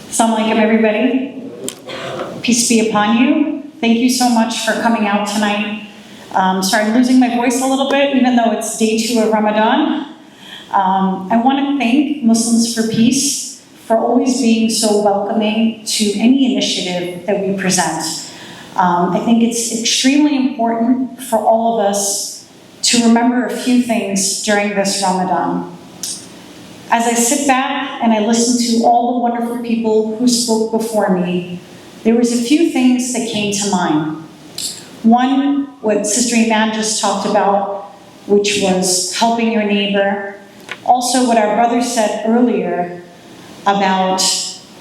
Assalamu alaikum, everybody. Peace be upon you. Thank you so much for coming out tonight. Started losing my voice a little bit, even though it's day 2 of Ramadan. I want to thank Muslims for Peace for always being so welcoming to any initiative that we present. I think it's extremely important for all of us to remember a few things during this Ramadan. As I sit back and I listen to all the wonderful people who spoke before me, there was a few things that came to mind. One, what Sister Iman just talked about, which was helping your neighbor. Also, what our brother said earlier about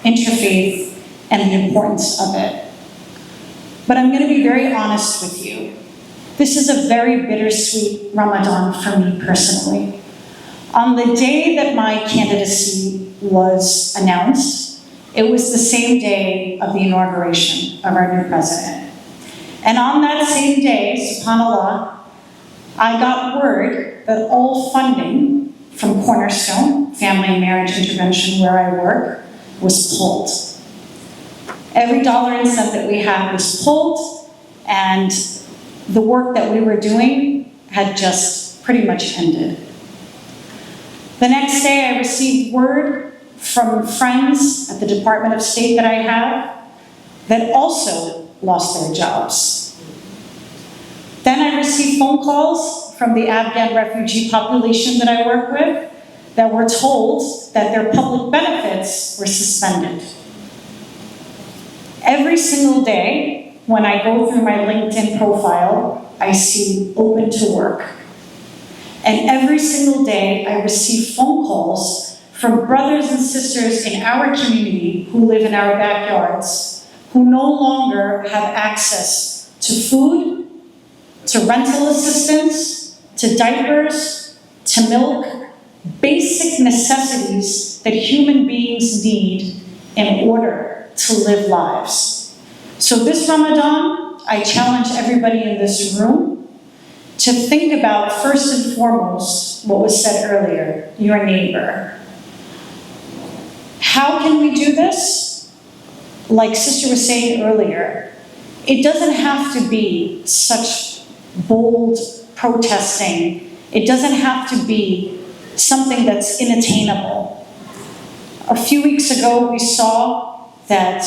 interfaith and the importance of it. But I'm going to be very honest with you. This is a very bittersweet Ramadan for me personally. On the day that my candidacy was announced, it was the same day of the inauguration of our new president. And on that same day, subhanAllah, I got word that all funding from Cornerstone, Family and Marriage Intervention, where I work, was pulled. Every dollar and cent that we had was pulled, and the work that we were doing had just pretty much ended. The next day, I received word from friends at the Department of State that I have that also lost their jobs. Then I received phone calls from the Afghan refugee population that I work with that were told that their public benefits were suspended. Every single day, when I go through my LinkedIn profile, I see open to work. And every single day, I receive phone calls from brothers and sisters in our community who live in our backyards, who no longer have access to food, to rental assistance, to diapers, to milk, basic necessities that human beings need in order to live lives. So this Ramadan, I challenge everybody in this room to think about, first and foremost, what was said earlier, your neighbor. How can we do this? Like Sister was saying earlier, it doesn't have to be such bold protesting. It doesn't have to be something that's inattainable. A few weeks ago, we saw that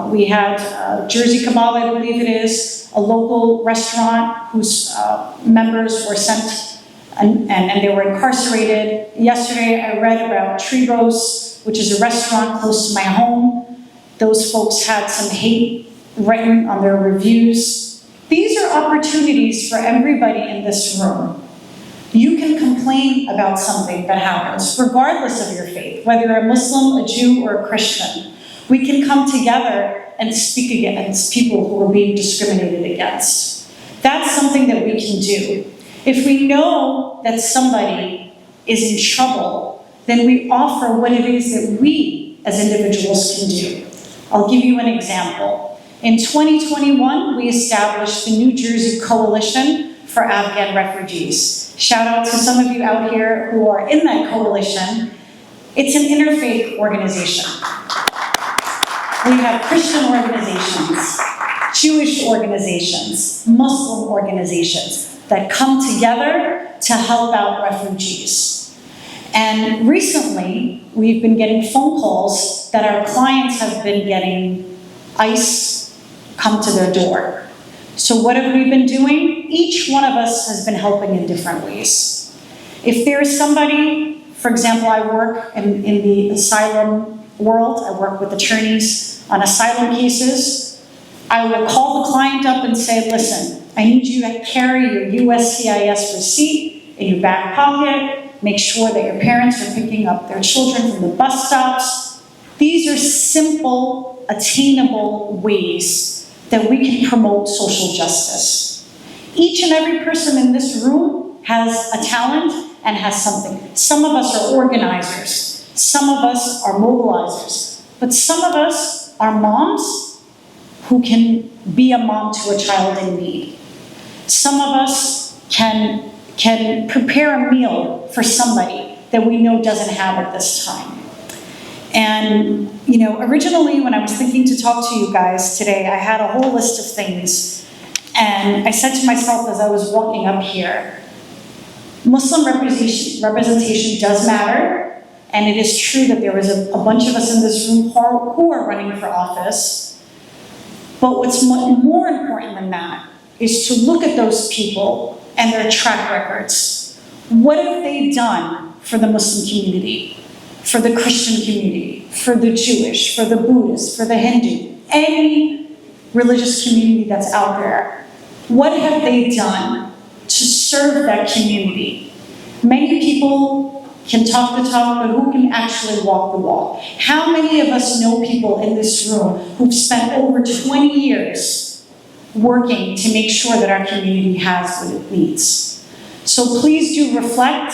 we had Jersey Kamal, I believe it is, a local restaurant whose members were sent and they were incarcerated. Yesterday, I read about Tribos, which is a restaurant close to my home. Those folks had some hate written on their reviews. These are opportunities for everybody in this room. You can complain about something that happens, regardless of your faith, whether you're a Muslim, a Jew, or a Christian. We can come together and speak against people who are being discriminated against. That's something that we can do. If we know that somebody is in trouble, then we offer what it is that we as individuals can do. I'll give you an example. In 2021, we established the New Jersey Coalition for Afghan Refugees. Shout out to some of you out here who are in that coalition. It's an interfaith organization. We have Christian organizations, Jewish organizations, Muslim organizations that come together to help out refugees. And recently, we've been getting phone calls that our clients have been getting ICE come to their door. So what have we been doing? Each one of us has been helping in different ways. If there's somebody, for example, I work in the asylum world, I work with attorneys on asylum cases. I will call the client up and say, listen, I need you to carry your USCIS receipt in your back pocket, make sure that your parents are picking up their children from the bus stops. These are simple, attainable ways that we can promote social justice. Each and every person in this room has a talent and has something. Some of us are organizers. Some of us are mobilizers, but some of us are moms who can be a mom to a child in need. Some of us can prepare a meal for somebody that we know doesn't have at this time. And, you know, originally when I was thinking to talk to you guys today, I had a whole list of things. And I said to myself as I was walking up here, Muslim representation does matter. And it is true that there is a bunch of us in this room who are running for office. But what's more important than that is to look at those people and their track records. What have they done for the Muslim community? For the Christian community, for the Jewish, for the Buddhist, for the Hindu, any religious community that's out there. What have they done to serve that community? Many people can talk the talk, but who can actually walk the walk? How many of us know people in this room who've spent over 20 years working to make sure that our community has what it needs? So please do reflect,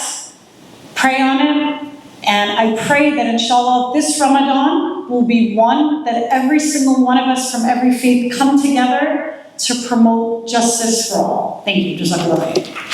pray on it. And I pray that inshallah this Ramadan will be one that every single one of us from every faith come together to promote justice for all. Thank you. Jazakallah khair.